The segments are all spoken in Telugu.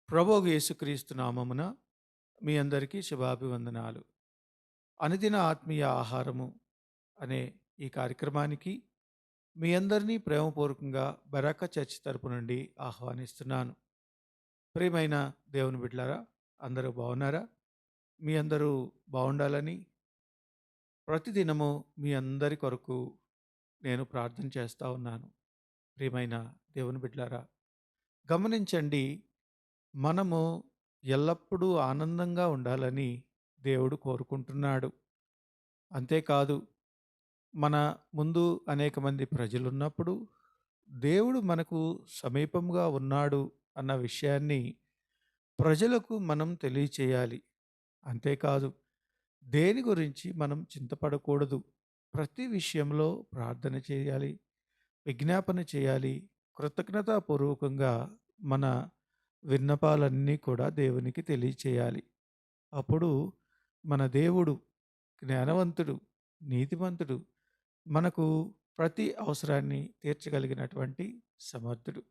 ప్రభువు యేసుక్రీస్తు నామమున మీ అందరికీ శుభాభివందనాలు. అనుదిన ఆత్మీయ ఆహారము అనే ఈ కార్యక్రమానికి మీ అందరినీ ప్రేమపూర్వకంగా బరాక చర్చ్ తరపు నుండి ఆహ్వానిస్తున్నాను. ప్రియమైన దేవుని బిడ్డలారా, అందరూ బాగున్నారా? మీ అందరూ బాగుండాలని ప్రతిదినము మీ అందరి కొరకు నేను ప్రార్థన చేస్తా ఉన్నాను. ప్రియమైన దేవుని బిడ్డలారా, గమనించండి, మనము ఎల్లప్పుడూ ఆనందంగా ఉండాలని దేవుడు కోరుకుంటున్నాడు. అంతేకాదు, మన ముందు అనేక మంది ప్రజలున్నప్పుడు దేవుడు మనకు సమీపంగా ఉన్నాడు అన్న విషయాన్ని ప్రజలకు మనం తెలియచేయాలి. అంతేకాదు, దేని గురించి మనం చింతపడకూడదు. ప్రతి విషయంలో ప్రార్థన చేయాలి, విజ్ఞాపన చేయాలి. కృతజ్ఞతాపూర్వకంగా మన విన్నపాలన్నీ కూడా దేవునికి తెలియచేయాలి. అప్పుడు మన దేవుడు జ్ఞానవంతుడు, నీతిమంతుడు, మనకు ప్రతి అవసరాన్ని తీర్చగలిగినటువంటి సమర్థుడు.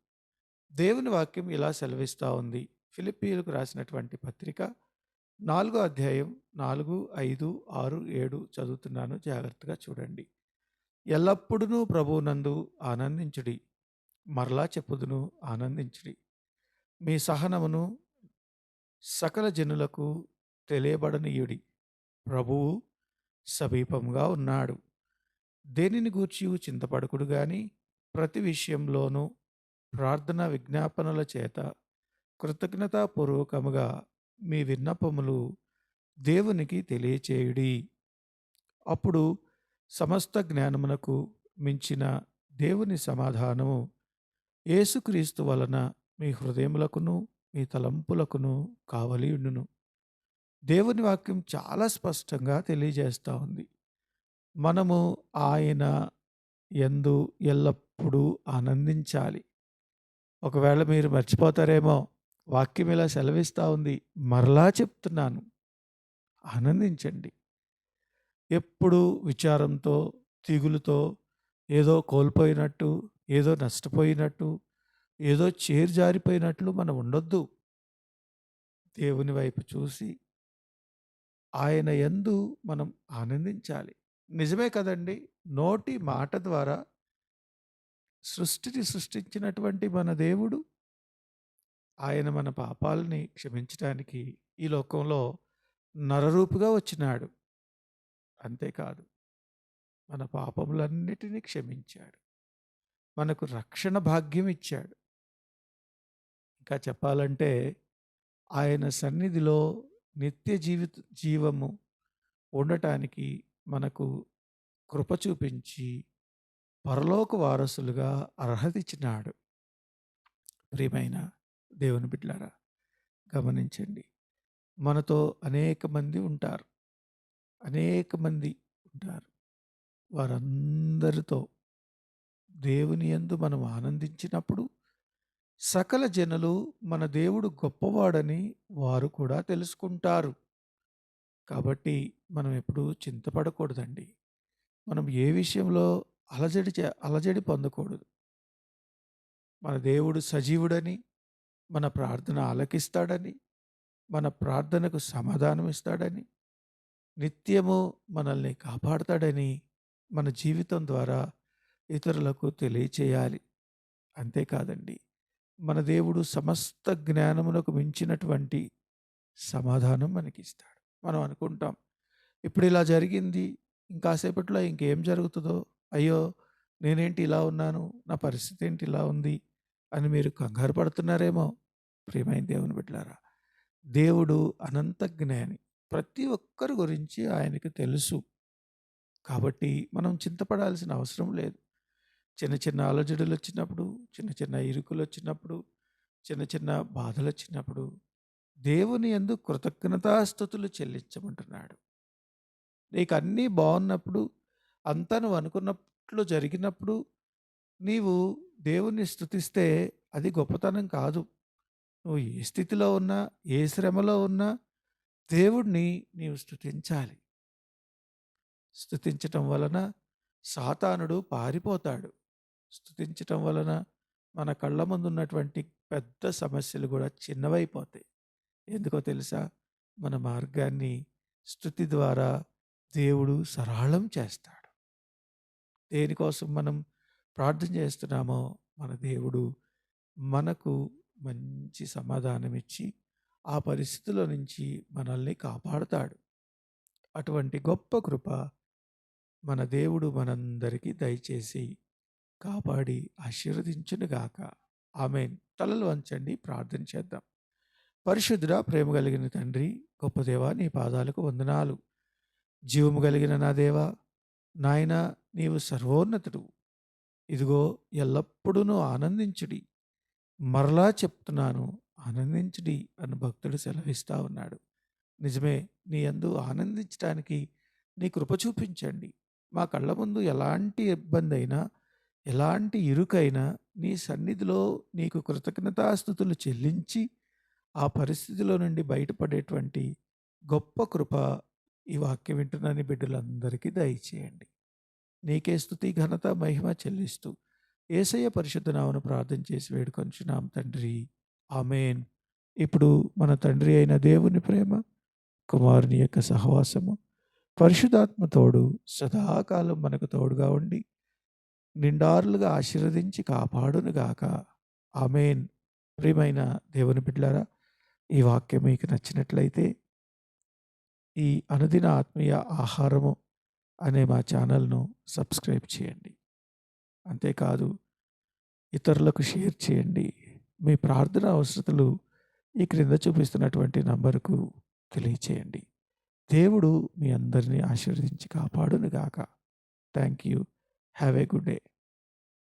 దేవుని వాక్యం ఇలా సెలవిస్తూ ఉంది. ఫిలిప్పీయులకు రాసినటువంటి పత్రిక 4వ అధ్యాయం 4, 5, 6, 7 చదువుతున్నాను, జాగ్రత్తగా చూడండి. ఎల్లప్పుడూ ప్రభువునందు ఆనందించుడి. మరలా చెప్పుదును, ఆనందించుడి. మీ సహనమును సకల జనులకు తెలియబడనీయుడి. ప్రభువు సమీపంగా ఉన్నాడు. దేనిని గూర్చి చింతపడకుడు గాని ప్రతి విషయంలోనూ ప్రార్థన విజ్ఞాపనల చేత కృతజ్ఞతాపూర్వకముగా మీ విన్నపములు దేవునికి తెలియచేయుడి. అప్పుడు సమస్త జ్ఞానమునకు మించిన దేవుని సమాధానము యేసుక్రీస్తు వలన మీ హృదయములకును మీ తలంపులకును కావలియుండును. దేవుని వాక్యం చాలా స్పష్టంగా తెలియజేస్తూ ఉంది. మనము ఆయన యందు ఎల్లప్పుడూ ఆనందించాలి. ఒకవేళ మీరు మర్చిపోతారేమో, వాక్యం ఇలా సెలవిస్తూ ఉంది. మరలా చెప్తున్నాను, ఆనందించండి. ఎప్పుడు విచారంతో, దిగులుతో, ఏదో కోల్పోయినట్టు, ఏదో నష్టపోయినట్టు, ఏదో చేరుజారిపోయినట్లు మనం ఉండొద్దు. దేవుని వైపు చూసి ఆయన యందు మనం ఆనందించాలి. నిజమే కదండి! నోటి మాట ద్వారా సృష్టిని సృష్టించినటువంటి మన దేవుడు, ఆయన మన పాపాలని క్షమించటానికి ఈ లోకంలో నరరూపుగా వచ్చినాడు. అంతేకాదు, మన పాపములన్నిటినీ క్షమించాడు. మనకు రక్షణ భాగ్యం ఇచ్చాడు. ఇంకా చెప్పాలంటే, ఆయన సన్నిధిలో నిత్య జీవము ఉండటానికి మనకు కృప చూపించి పరలోక వారసులుగా అర్హత ఇచ్చినాడు. ప్రియమైన దేవుని బిడ్డలారా, గమనించండి. మనతో అనేక మంది ఉంటారు. అనేక మంది ఉంటారు. వారందరితో దేవుని యందు మనం ఆనందించినప్పుడు సకల జనులు మన దేవుడు గొప్పవాడని వారు కూడా తెలుసుకుంటారు. కాబట్టి మనం ఎప్పుడూ చింతపడకూడదండి. మనం ఏ విషయంలో అలజడి పొందకూడదు. మన దేవుడు సజీవుడని, మన ప్రార్థన ఆలకిస్తాడని, మన ప్రార్థనకు సమాధానం ఇస్తాడని, నిత్యము మనల్ని కాపాడతాడని మన జీవితం ద్వారా ఇతరులకు తెలియచేయాలి. అంతేకాదండి, మన దేవుడు సమస్త జ్ఞానమునకు మించినటువంటి సమాధానం మనకిస్తాడు. మనం అనుకుంటాం, ఇప్పుడు ఇలా జరిగింది, ఇంకాసేపట్లో ఇంకేం జరుగుతుందో, అయ్యో నేనేంటి ఇలా ఉన్నాను, నా పరిస్థితి ఏంటి ఇలా ఉంది అని మీరు కంగారు పడుతున్నారేమో. ప్రియమైన దేవుని బిడ్డలారా, దేవుడు అనంత జ్ఞాని. ప్రతి ఒక్కరి గురించి ఆయనకు తెలుసు. కాబట్టి మనం చింతపడాల్సిన అవసరం లేదు. చిన్న చిన్న అలజడులు వచ్చినప్పుడు, చిన్న చిన్న ఇరుకులు వచ్చినప్పుడు, చిన్న చిన్న బాధలు వచ్చినప్పుడు దేవుని యందు కృతజ్ఞతాస్తుతులు చెల్లించమంటున్నాడు. నీకు అన్నీ బాగున్నప్పుడు, అంతా నువ్వు అనుకున్నట్లు జరిగినప్పుడు నీవు దేవుణ్ణి స్తుతిస్తే అది గొప్పతనం కాదు. నువ్వు ఏ స్థితిలో ఉన్నా, ఏ శ్రమలో ఉన్నా దేవుడిని నీవు స్తుతించాలి. స్తుతించటం వలన సాతానుడు పారిపోతాడు. స్తుతించటం వలన మన కళ్ళ ముందున్నటువంటి పెద్ద సమస్యలు కూడా చిన్నవైపోతాయి. ఎందుకో తెలుసా? మన మార్గాన్ని స్తుతి ద్వారా దేవుడు సరళం చేస్తాడు. దేనికోసం మనం ప్రార్థన చేస్తున్నామో మన దేవుడు మనకు మంచి సమాధానం ఇచ్చి ఆ పరిస్థితుల నుంచి మనల్ని కాపాడుతాడు. అటువంటి గొప్ప కృప మన దేవుడు మనందరికీ దయచేసి కాపాడి ఆశీర్వదించునుగాక. ఆమేన్. తలలు వంచండి, ప్రార్థన చేద్దాం. పరిశుద్ధుడా, ప్రేమ కలిగిన తండ్రి, గొప్ప దేవా, నీ పాదాలకు వందనాలు. జీవము కలిగిన నా దేవా, నాయనా, నీవు సర్వోన్నతుడు. ఇదిగో ఎల్లప్పుడూ ఆనందించుడి. మరలా చెప్తున్నాను, ఆనందించుడి అని భక్తుడు సెలవిస్తా ఉన్నాడు. నిజమే, నీ యందు ఆనందించటానికి నీ కృప చూపించండి. మా కళ్ళ ముందు ఎలాంటి ఇబ్బంది అయినా, ఎలాంటి ఇరుకైనా నీ సన్నిధిలో నీకు కృతజ్ఞతాస్థుతులు చెల్లించి ఆ పరిస్థితిలో నుండి బయటపడేటువంటి గొప్ప కృప ఈ వాక్యం వింటున్న నీ బిడ్డలందరికీ దయచేయండి. నీకే స్తుతి, ఘనత, మహిమ చెల్లిస్తూ యేసయ్య పరిశుద్ధ నామమున ప్రార్థన చేసి వేడుకొంచున్నాం తండ్రి. ఆమేన్. ఇప్పుడు మన తండ్రి అయిన దేవుని ప్రేమ, కుమారుని యొక్క సహవాసము, పరిశుద్ధాత్మ తోడు సదాకాలం మనకు తోడుగా ఉండి నిండారులుగా ఆశీర్వదించి కాపాడునుగాక. ఆమేన్. ప్రియమైన దేవుని బిడ్డలారా, ఈ వాక్యం మీకు నచ్చినట్లయితే ఈ అనుదిన ఆత్మీయ ఆహారము అనే మా ఛానల్ను సబ్స్క్రైబ్ చేయండి. అంతేకాదు, ఇతరులకు షేర్ చేయండి. మీ ప్రార్థన అవసరతలు ఈ క్రింద చూపిస్తున్నటువంటి నంబరుకు తెలియచేయండి. దేవుడు మీ అందరినీ ఆశీర్వదించి కాపాడునుగాక. Thank you. Have a good day.